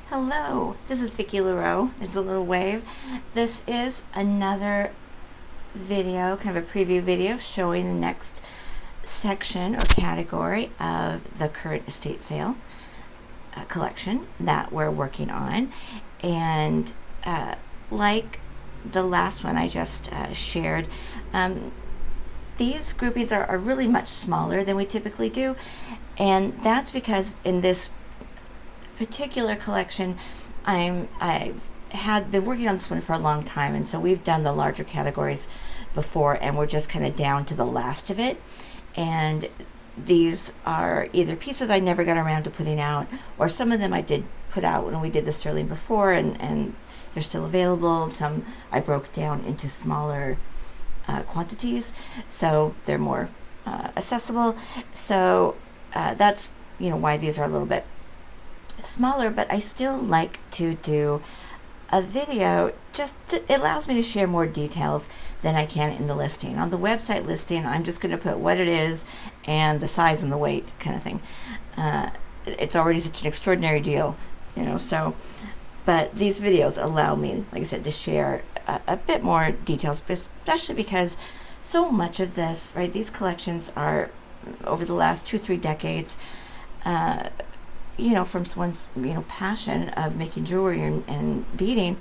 Hello, this is Vicki LaRoe. There's a little wave. This is another video, kind of a preview video showing the next section or category of the current estate sale collection that we're working on. And like the last one I just shared, these groupings are really much smaller than we typically do. And that's because in this particular collection, I've had been working on this one for a long time, and so we've done the larger categories before, and we're just kind of down to the last of it. And these are either pieces I never got around to putting out, or some of them I did put out when we did the sterling before, and they're still available. Some I broke down into smaller quantities, so they're more accessible. So that's why these are a little bit smaller, but I still like to do a video. It allows me to share more details than I can in the listing. On the website listing, I'm just going to put what it is and the size and the weight kind of thing. It's already such an extraordinary deal, so, but these videos allow me, like I said, to share a bit more details, especially because so much of this, right, these collections are over the last 2-3 decades, from someone's, passion of making jewelry and beading.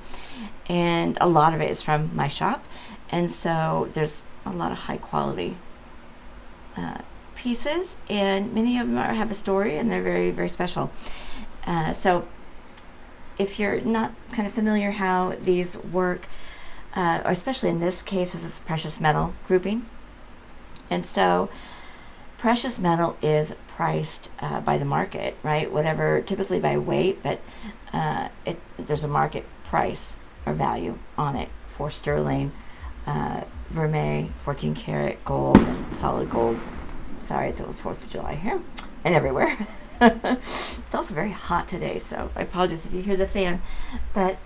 And a lot of it is from my shop. And so there's a lot of high quality pieces, and many of them have a story, and they're very, very special. So if you're not kind of familiar how these work, or especially in this case, this is precious metal grouping. And so precious metal is priced by the market, right? Whatever, typically by weight, but there's a market price or value on it for sterling, Vermeil, 14 karat gold, and solid gold. Sorry, it was 4th of July here and everywhere. It's also very hot today, so I apologize if you hear the fan. But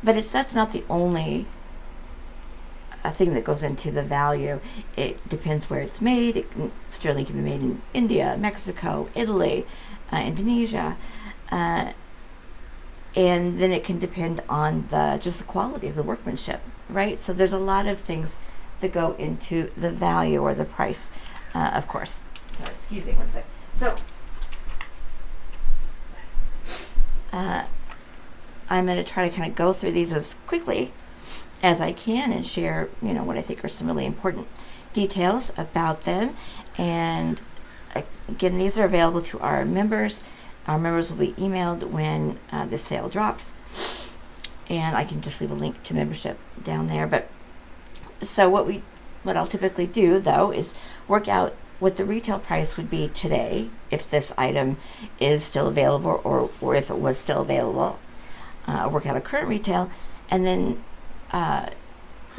that's not the only a thing that goes into the value. It depends where it's made. Sterling can be made in India, Mexico, Italy, Indonesia, and then it can depend on just the quality of the workmanship, right? So there's a lot of things that go into the value or the price, of course. Sorry, excuse me one sec. So I'm going to try to kind of go through these as quickly as I can and share, what I think are some really important details about them. And again, these are available to our members. Our members will be emailed when the sale drops, and I can just leave a link to membership down there. But so what I'll typically do though is work out what the retail price would be today if this item is still available, or if it was still available. Work out a current retail, and then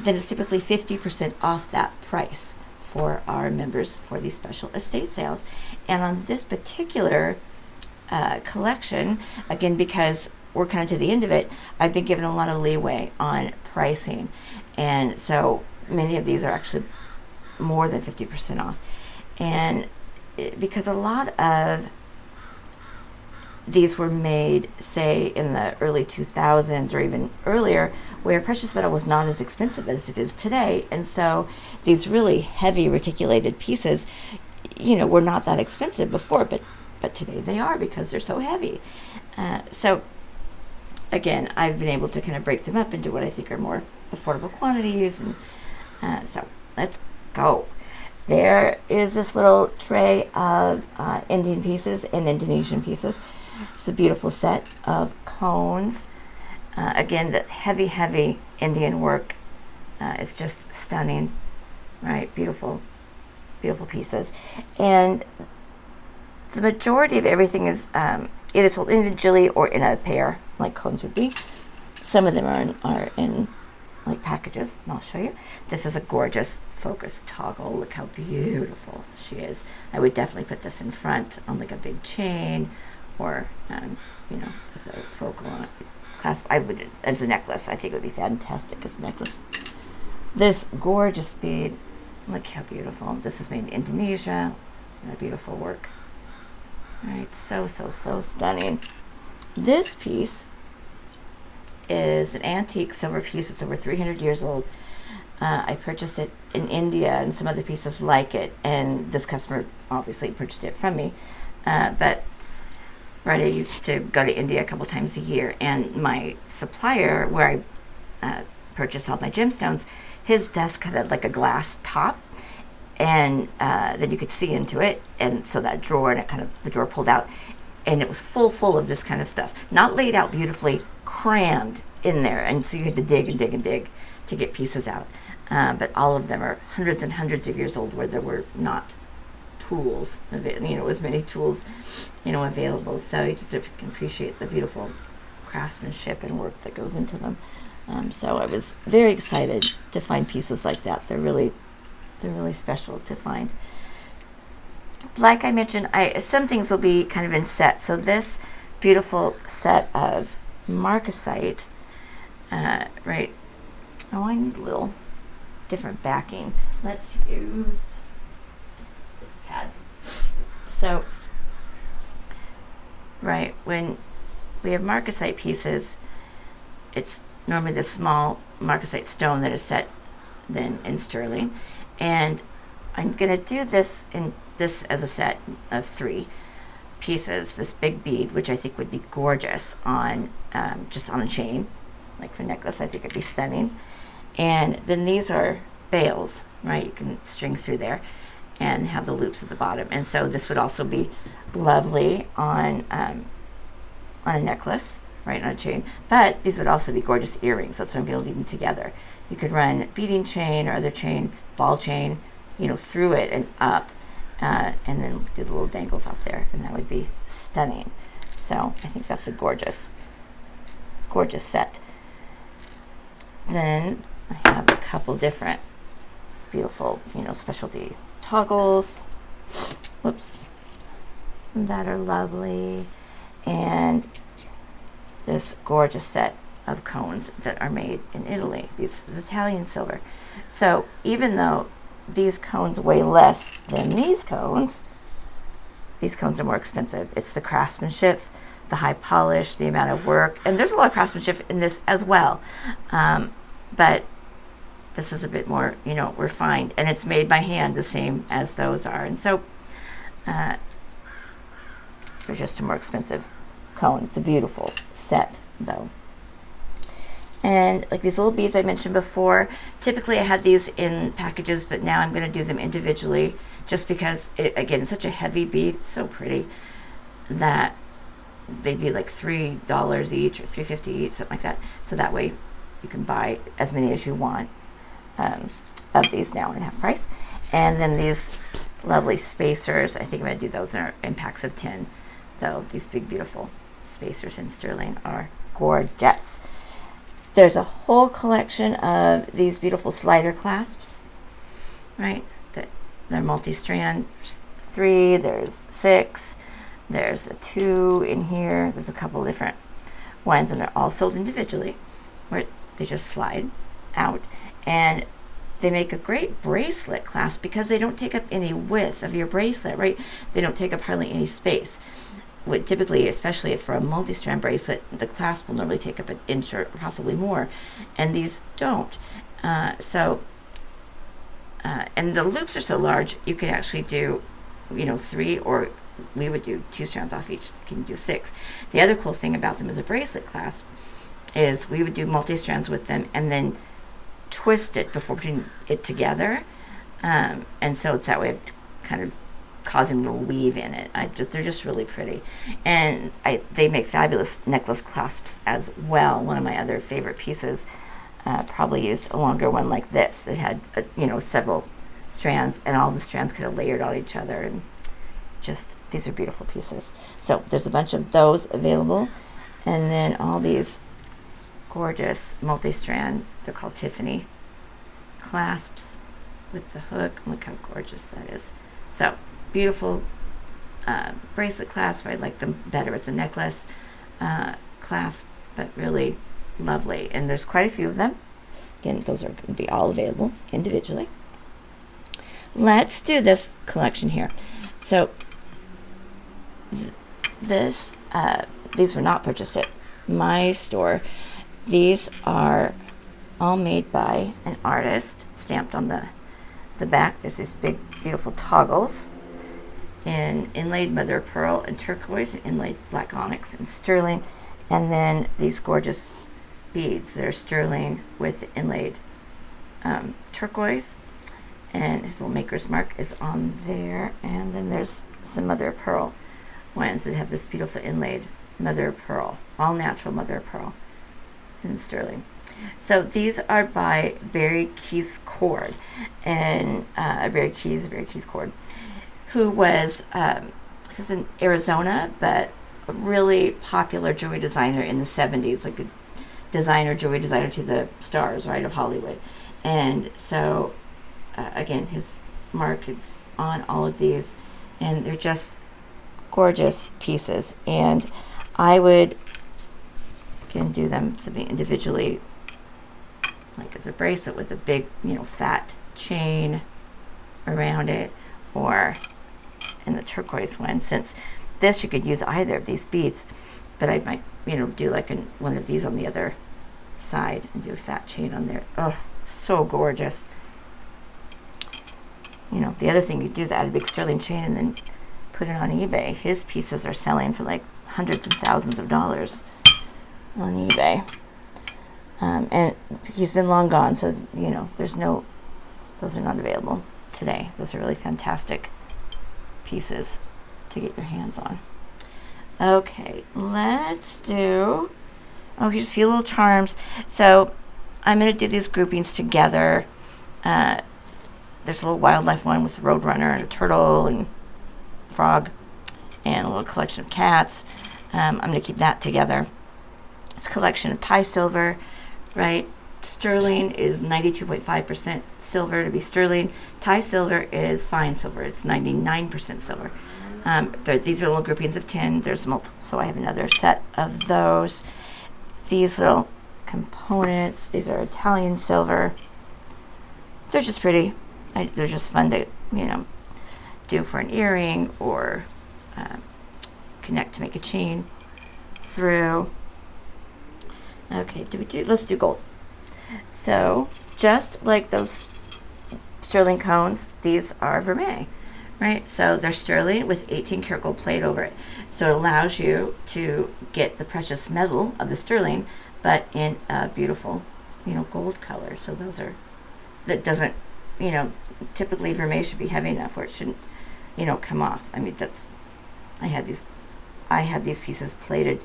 it's typically 50% off that price for our members for these special estate sales. And on this particular collection, again, because we're kind of to the end of it, I've been given a lot of leeway on pricing. And so many of these are actually more than 50% off. And because a lot of these were made, say, in the early 2000s or even earlier, where precious metal was not as expensive as it is today. And so these really heavy reticulated pieces, were not that expensive before, but today they are because they're so heavy. So again, I've been able to kind of break them up into what I think are more affordable quantities. And so let's go. There is this little tray of Indian pieces and Indonesian pieces. It's a beautiful set of cones. Again, the heavy Indian work is just stunning, right? Beautiful, beautiful pieces. And the majority of everything is either sold individually or in a pair, like cones would be. Some of them are in like packages, and I'll show you. This is a gorgeous focus toggle. Look how beautiful she is. I would definitely put this in front on like a big chain, or as a focal on a clasp. I would, as a necklace. I think it would be fantastic as a necklace. This gorgeous bead, look how beautiful. This is made in Indonesia. Beautiful work. All right, so stunning. This piece is an antique silver piece. It's over 300 years old. I purchased it in India and some other pieces like it, and this customer obviously purchased it from me. But right, I used to go to India a couple times a year, and my supplier, where I purchased all my gemstones, his desk had like a glass top, and then you could see into it, and so that drawer, and it kind of, the drawer pulled out, and it was full of this kind of stuff, not laid out beautifully, crammed in there, and so you had to dig and dig and dig to get pieces out. But all of them are hundreds and hundreds of years old, where there were not tools, as many tools, available. So you just can appreciate the beautiful craftsmanship and work that goes into them. So I was very excited to find pieces like that. They're really special to find. Like I mentioned, some things will be kind of in sets. So this beautiful set of marcasite, right? Oh, I need a little different backing. Let's use this pad. So, right, when we have marcasite pieces, it's normally the small marcasite stone that is set then in sterling. And I'm going to do this as a set of 3 pieces, this big bead, which I think would be gorgeous on just on a chain, like for necklace. I think it'd be stunning. And then these are bails, right? You can string through there and have the loops at the bottom. And so this would also be lovely on a necklace, right, on a chain. But these would also be gorgeous earrings. That's why I'm going to leave them together. You could run beading chain or other chain, ball chain, through it and up, and then do the little dangles off there, and that would be stunning. So I think that's a gorgeous set. Then I have a couple different beautiful, specialty toggles. Whoops. That are lovely. And this gorgeous set of cones that are made in Italy. This is Italian silver. So even though these cones weigh less than these cones are more expensive. It's the craftsmanship, the high polish, the amount of work, and there's a lot of craftsmanship in this as well. But this is a bit more, refined, and it's made by hand, the same as those are. And so they're just a more expensive cone. It's a beautiful set, though. And like these little beads I mentioned before, typically I had these in packages, but now I'm going to do them individually, just because it's such a heavy bead. It's so pretty that they'd be like $3 each or $3.50 each, something like that. So that way you can buy as many as you want of these now at half price. And then these lovely spacers, I think I'm going to do those in packs of 10, though. These big beautiful spacers in sterling are gorgeous. There's a whole collection of these beautiful slider clasps, right? They're multi-strand. There's 3, there's 6, there's a 2 in here. There's a couple different ones, and they're all sold individually, where they just slide out. And they make a great bracelet clasp because they don't take up any width of your bracelet, right? They don't take up hardly any space. Would typically, especially for a multi-strand bracelet, the clasp will normally take up an inch or possibly more, and these don't. And the loops are so large, you can actually do, 3, or we would do 2 strands off each. You can do 6. The other cool thing about them as a bracelet clasp is we would do multi-strands with them and then twist it before putting it together, and so it's that way of kind of causing a little weave in it. They're just really pretty, and they make fabulous necklace clasps as well. One of my other favorite pieces probably used a longer one like this. It had several strands, and all the strands kind of layered on each other, and just these are beautiful pieces. So there's a bunch of those available, and then all these gorgeous multi-strand, they're called Tiffany clasps with the hook. Look how gorgeous that is. So beautiful bracelet clasp. I like them better as a necklace clasp, but really lovely. And there's quite a few of them. Again, those are going to be all available individually. Let's do this collection here. So these were not purchased at my store. These are all made by an artist, stamped on the back. There's these big, beautiful toggles in inlaid mother of pearl and turquoise, and inlaid black onyx and sterling, and then these gorgeous beads that are sterling with inlaid turquoise, and his little maker's mark is on there. And then there's some mother of pearl ones that have this beautiful inlaid mother of pearl, all natural mother of pearl in sterling. So these are by Barry Keys Cord, and Barry Keys Cord, who was in Arizona, but a really popular jewelry designer in the 70s, like a jewelry designer to the stars, right, of Hollywood. And so, again, his mark is on all of these, and they're just gorgeous pieces. And I would, again, do them individually, like as a bracelet with a big, fat chain around it, or in the turquoise one. Since this, you could use either of these beads, but I might, do like one of these on the other side and do a fat chain on there. Oh, so gorgeous. The other thing you do is add a big sterling chain and then put it on eBay. His pieces are selling for like hundreds of thousands of dollars on eBay. And he's been long gone, so those are not available today. Those are really fantastic pieces to get your hands on. Okay, let's do, here's a few little charms. So I'm going to do these groupings together. There's a little wildlife one with a roadrunner and a turtle and frog, and a little collection of cats. I'm going to keep that together. It's a collection of Thai silver, right? Sterling is 92.5% silver to be sterling. Thai silver is fine silver. It's 99% silver. But these are little groupings of 10. There's multiple, so I have another set of those. These little components, these are Italian silver. They're just pretty. They're just fun to, do for an earring, or connect to make a chain through. Okay, let's do gold. So just like those sterling cones, these are Vermeil, right? So they're sterling with 18 karat gold plate over it. So it allows you to get the precious metal of the sterling, but in a beautiful, gold color. So that doesn't, typically Vermeil should be heavy enough where it shouldn't, come off. I mean, I had these pieces plated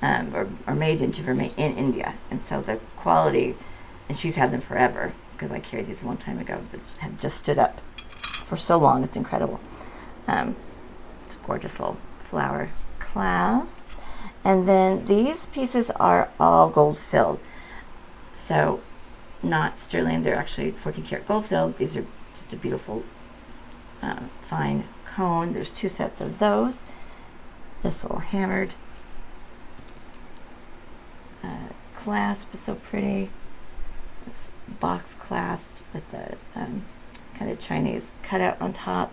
or made into Vermeil in India, and so the quality, and she's had them forever because I carried these a long time ago, that had just stood up for so long. It's incredible. It's a gorgeous little flower clasp. And then these pieces are all gold filled, so not sterling. They're actually 14 karat gold filled. These are just a beautiful fine cone. There's 2 sets of those. This little hammered clasp is so pretty. This box clasp with the kind of Chinese cutout on top,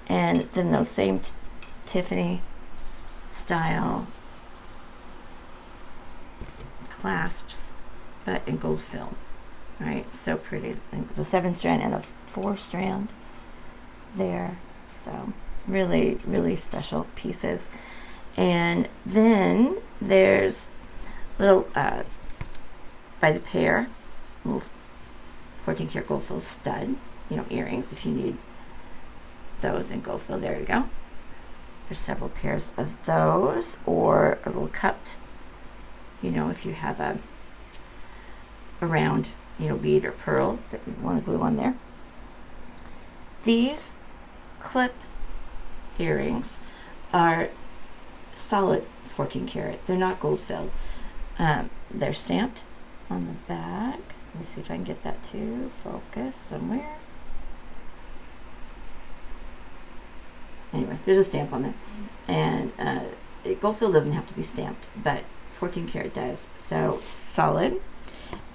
and then those same Tiffany style clasps, but in gold film, right? So pretty. And there's a 7-strand and a 4-strand there. So really, really special pieces. And then there's little by the pair, little 14 karat gold fill stud, earrings if you need those in gold fill. There you go. There's several pairs of those, or a little cupped, if you have a round, bead or pearl that you want to glue on there. These clip earrings are solid 14 karat. They're not gold filled. They're stamped on the back. Let me see if I can get that to focus somewhere. Anyway, there's a stamp on there. And gold fill doesn't have to be stamped, but 14 karat does. So solid.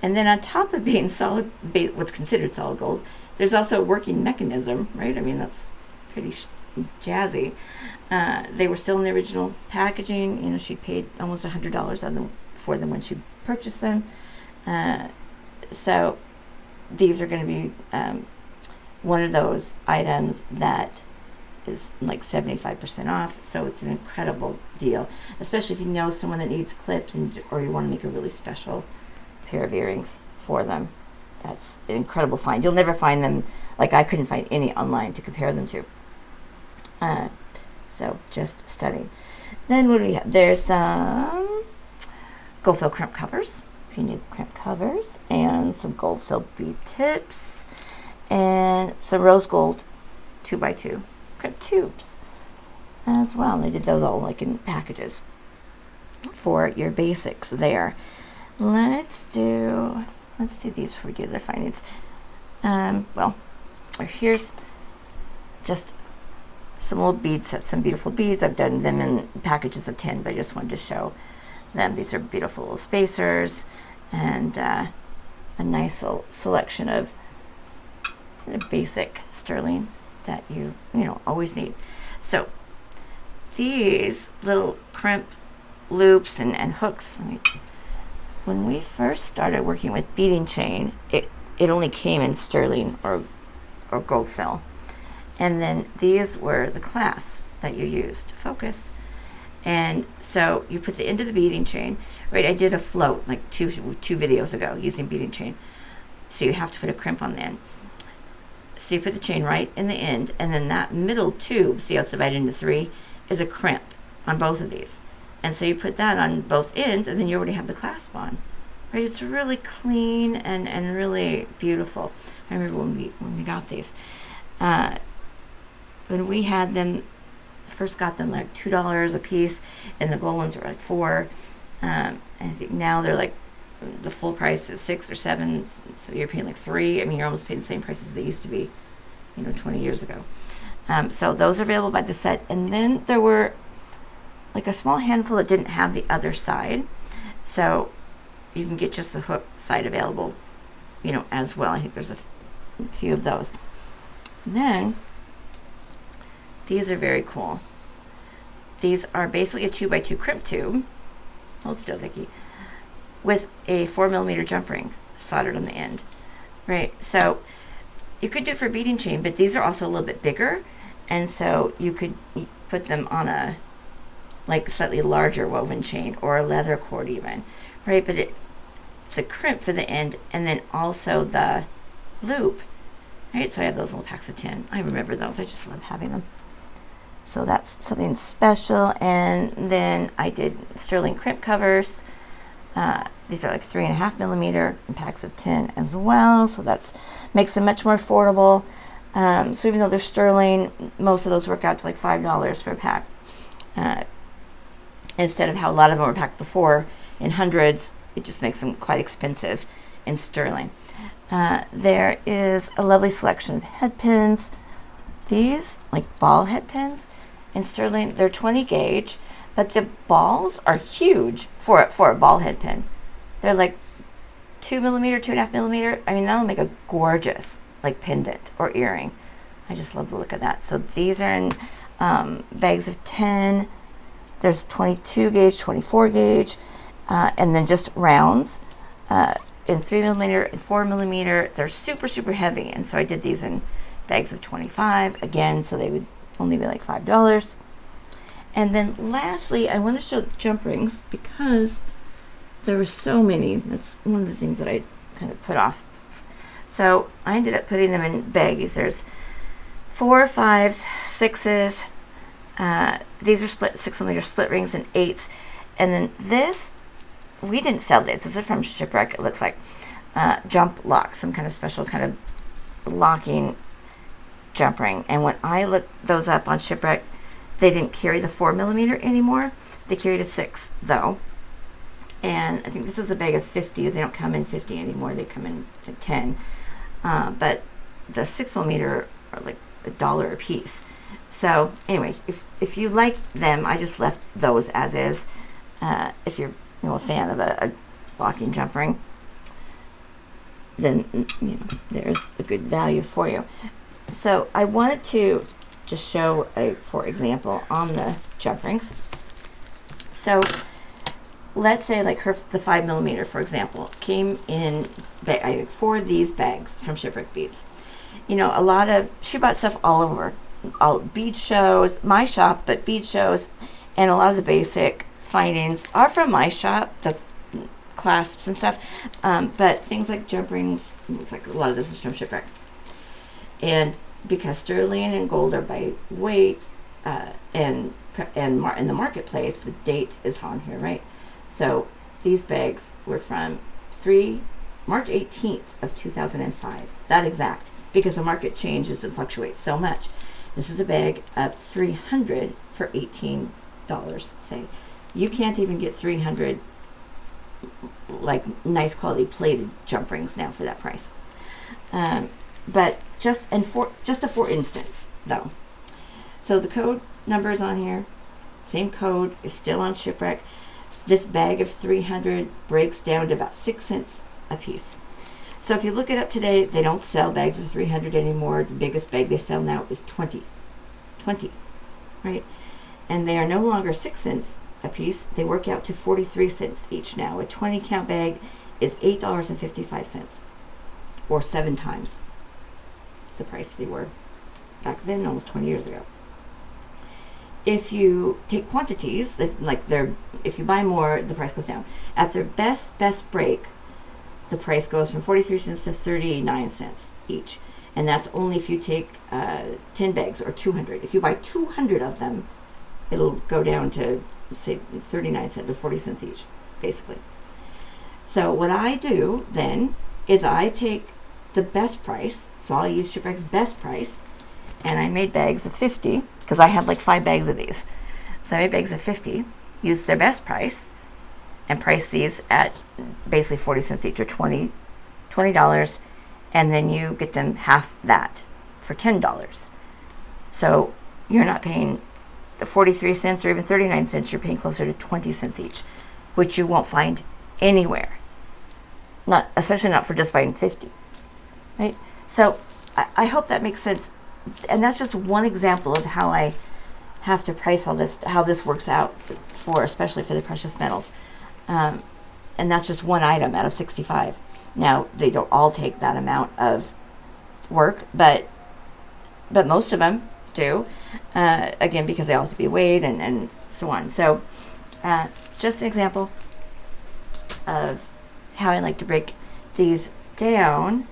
And then on top of being solid, what's considered solid gold, there's also a working mechanism, right? I mean, that's pretty jazzy. They were still in the original packaging. You know, she paid almost $100 on them for them when she purchased them. So these are going to be one of those items that is like 75% off. So it's an incredible deal, especially if you know someone that needs clips or you want to make a really special pair of earrings for them. That's an incredible find. You'll never find them, like I couldn't find any online to compare them to. So just stunning. Then what do we have? There's some gold fill crimp covers, if you need crimp covers, and some gold fill bead tips, and some rose gold 2x2 crimp tubes as well. And they did those all like in packages for your basics there. Let's do these before we do the findings. Well, here's just some little bead sets, some beautiful beads. I've done them in packages of 10, but I just wanted to show them. These are beautiful little spacers, and a nice little selection of basic sterling that you always need. So these little crimp loops and hooks, when we first started working with beading chain, it only came in sterling or gold fill. And then these were the clasps that you used to focus. And so you put the end of the beading chain, right? I did a float like two videos ago using beading chain. So you have to put a crimp on the end. So you put the chain right in the end, and then that middle tube, see how it's divided into 3, is a crimp on both of these. And so you put that on both ends, and then you already have the clasp on. Right? It's really clean and really beautiful. I remember when we got these. When we had them, first got them like $2 a piece, and the gold ones were like $4. And I think now they're like, the full price is $6 or $7, so you're paying like $3. I mean, you're almost paying the same prices as they used to be, 20 years ago. So those are available by the set. And then there were like a small handful that didn't have the other side. So you can get just the hook side available, as well. I think there's a few of those. And then these are very cool. These are basically a 2x2 crimp tube. Hold still, Vicki. With a 4mm jump ring soldered on the end. Right, so you could do it for beading chain, but these are also a little bit bigger, and so you could put them on a slightly larger woven chain or a leather cord even, right? But it's the crimp for the end, and then also the loop, right? So I have those little packs of 10. I remember those. I just love having them. So that's something special. And then I did sterling crimp covers. These are like 3.5mm in packs of 10 as well. So that makes them much more affordable. So even though they're sterling, most of those work out to like $5 for a pack. Instead of how a lot of them were packed before in hundreds, it just makes them quite expensive in sterling. There is a lovely selection of head pins. These, like ball head pins in sterling, they're 20 gauge, but the balls are huge for a ball head pin. They're like 2mm, 2.5mm. I mean, that'll make a gorgeous pendant or earring. I just love the look of that. So these are in bags of 10. There's 22 gauge, 24 gauge, and then just rounds in 3mm and 4mm. They're super, super heavy, and so I did these in bags of 25 again, so they would only be like $5. And then lastly, I want to show jump rings because there were so many. That's one of the things that I kind of put off. So I ended up putting them in baggies. There's 4, 5s, 6s. These are 6mm split rings and 8s. And then this, we didn't sell this. This is from Shipwreck. It looks like jump lock, some kind of special kind of locking jump ring. And when I looked those up on Shipwreck, they didn't carry the 4mm anymore. They carried a 6 though. And I think this is a bag of 50. They don't come in 50 anymore. They come in like 10. But the 6mm are like $1 a piece. So anyway, if you like them, I just left those as is. If you're a fan of a locking jump ring, then there's a good value for you. So I wanted to just show a for example on the jump rings. So let's say like the 5mm, for example, came in 4 of these bags from Shipwreck Beads. You know, a lot of, she bought stuff all over, all bead shows, my shop, but bead shows, and a lot of the basic findings are from my shop, the clasps and stuff, but things like jump rings, looks like a lot of this is from Shipwreck. And because sterling and gold are by weight, and in the marketplace, the date is on here, right? So these bags were from March 18th of 2005, that exact, because the market changes and fluctuates so much. This is a bag of 300 for $18, say. You can't even get 300 like nice quality plated jump rings now for that price. But just a for instance though. So the code number is on here. Same code is still on Shipwreck. This bag of 300 breaks down to about 6 cents a piece. So if you look it up today, they don't sell bags of 300 anymore. The biggest bag they sell now is 20, right? And they are no longer 6 cents a piece. They work out to 43 cents each now. A 20 count bag is $8.55, or 7 times the price they were back then, almost 20 years ago. If you take quantities, if you buy more, the price goes down. At their best break, the price goes from 43 cents to 39 cents each. And that's only if you take 10 bags or 200. If you buy 200 of them, it'll go down to, say, 39 cents or 40 cents each, basically. So what I do then is I take the best price, so I'll use Shipwreck's best price, and I made bags of 50, because I have like 5 bags of these. So I made bags of 50, used their best price, and priced these at basically 40 cents each, or $20, and then you get them half that for $10. So you're not paying the 43 cents or even 39 cents, you're paying closer to 20 cents each, which you won't find anywhere. Especially not for just buying 50, right? So I hope that makes sense. And that's just one example of how I have to price all this, how this works out especially for the precious metals. And that's just one item out of 65. Now, they don't all take that amount of work, but most of them do, again, because they all have to be weighed and so on. So just an example of how I like to break these down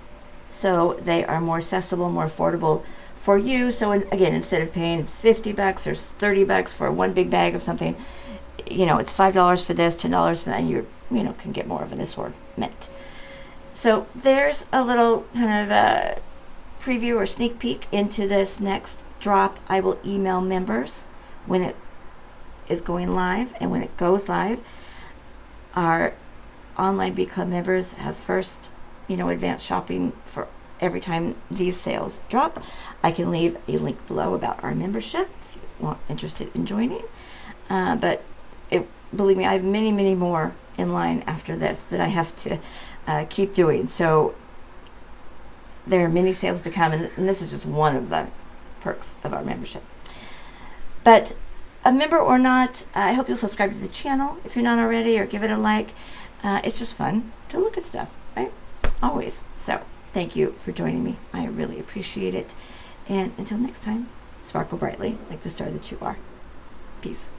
so they are more accessible, more affordable for you. So again, instead of paying $50 or $30 for one big bag of something, it's $5 for this, $10 for that, and you can get more of an assortment. So there's a little kind of a preview or sneak peek into this next drop. I will email members when it is going live, and when it goes live, our online Beadclub members have first, advanced shopping for every time these sales drop. I can leave a link below about our membership if you're interested in joining. But believe me, I have many, many more in line after this that I have to keep doing. So there are many sales to come, and this is just one of the perks of our membership. But a member or not, I hope you'll subscribe to the channel if you're not already, or give it a like. It's just fun to look at stuff, right? Always. So thank you for joining me. I really appreciate it. And until next time, sparkle brightly like the star that you are. Peace.